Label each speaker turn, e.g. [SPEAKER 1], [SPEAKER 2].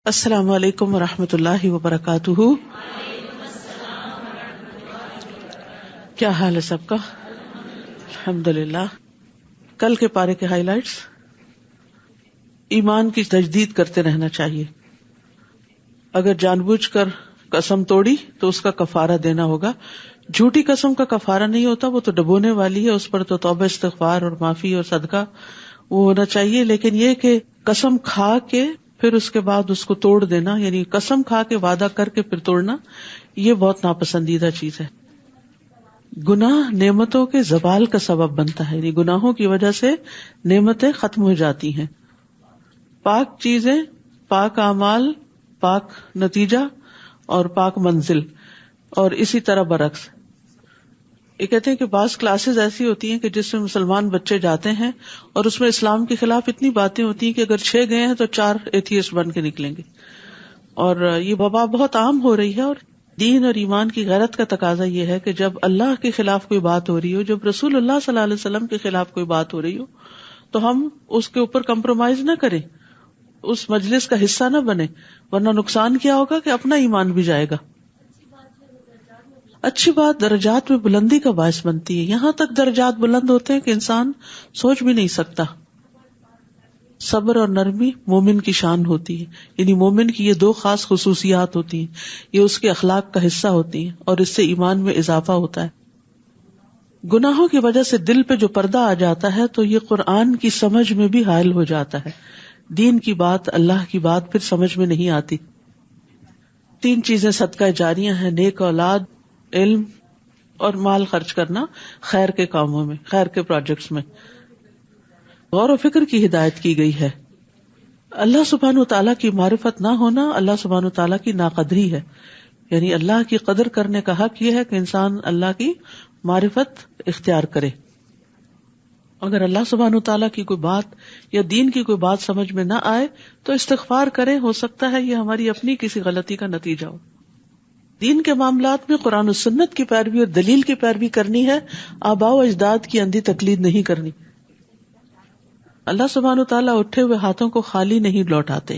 [SPEAKER 1] السلام علیکم ورحمۃ اللہ وبرکاتہ. کیا حال ہے سب کا؟ الحمدللہ. کل کے پارے کے ہائی لائٹس. ایمان کی تجدید کرتے رہنا چاہیے. اگر جان بوجھ کر قسم توڑی تو اس کا کفارہ دینا ہوگا. جھوٹی قسم کا کفارہ نہیں ہوتا، وہ تو ڈبونے والی ہے، اس پر تو توبہ استغفار اور معافی اور صدقہ وہ ہونا چاہیے. لیکن یہ کہ قسم کھا کے پھر اس کے بعد اس کو توڑ دینا، یعنی قسم کھا کے وعدہ کر کے پھر توڑنا، یہ بہت ناپسندیدہ چیز ہے. گناہ نعمتوں کے زوال کا سبب بنتا ہے، یعنی گناہوں کی وجہ سے نعمتیں ختم ہو جاتی ہیں. پاک چیزیں، پاک اعمال، پاک نتیجہ اور پاک منزل، اور اسی طرح برعکس. یہ کہتے ہیں کہ بعض کلاسز ایسی ہوتی ہیں کہ جس میں مسلمان بچے جاتے ہیں اور اس میں اسلام کے خلاف اتنی باتیں ہوتی ہیں کہ اگر 6 گئے ہیں تو 4 ایتھیسٹ بن کے نکلیں گے. اور یہ وبا بہت عام ہو رہی ہے. اور دین اور ایمان کی غیرت کا تقاضا یہ ہے کہ جب اللہ کے خلاف کوئی بات ہو رہی ہو، جب رسول اللہ صلی اللہ علیہ وسلم کے خلاف کوئی بات ہو رہی ہو، تو ہم اس کے اوپر کمپرومائز نہ کریں، اس مجلس کا حصہ نہ بنے، ورنہ نقصان کیا ہوگا کہ اپنا ایمان بھی جائے گا. اچھی بات درجات میں بلندی کا باعث بنتی ہے. یہاں تک درجات بلند ہوتے ہیں کہ انسان سوچ بھی نہیں سکتا. صبر اور نرمی مومن کی شان ہوتی ہے، یعنی مومن کی یہ 2 خاص خصوصیات ہوتی ہیں، یہ اس کے اخلاق کا حصہ ہوتی ہیں اور اس سے ایمان میں اضافہ ہوتا ہے. گناہوں کی وجہ سے دل پہ جو پردہ آ جاتا ہے تو یہ قرآن کی سمجھ میں بھی حائل ہو جاتا ہے. دین کی بات، اللہ کی بات پھر سمجھ میں نہیں آتی. 3 چیزیں صدقہ جاریہ ہیں: نیک اولاد، علم اور مال خرچ کرنا خیر کے کاموں میں، خیر کے پروجیکٹس میں. غور و فکر کی ہدایت کی گئی ہے. اللہ سبحانہ وتعالیٰ کی معرفت نہ ہونا اللہ سبحانہ وتعالیٰ کی ناقدری ہے. یعنی اللہ کی قدر کرنے کا حق یہ ہے کہ انسان اللہ کی معرفت اختیار کرے. اگر اللہ سبحانہ وتعالیٰ کی کوئی بات یا دین کی کوئی بات سمجھ میں نہ آئے تو استغفار کریں، ہو سکتا ہے یہ ہماری اپنی کسی غلطی کا نتیجہ ہو. دین کے معاملات میں قرآن و سنت کی پیروی اور دلیل کی پیروی کرنی ہے، آباء و اجداد کی اندھی تقلید نہیں کرنی. اللہ سبحانہ وتعالیٰ اٹھے ہوئے ہاتھوں کو خالی نہیں لوٹاتے.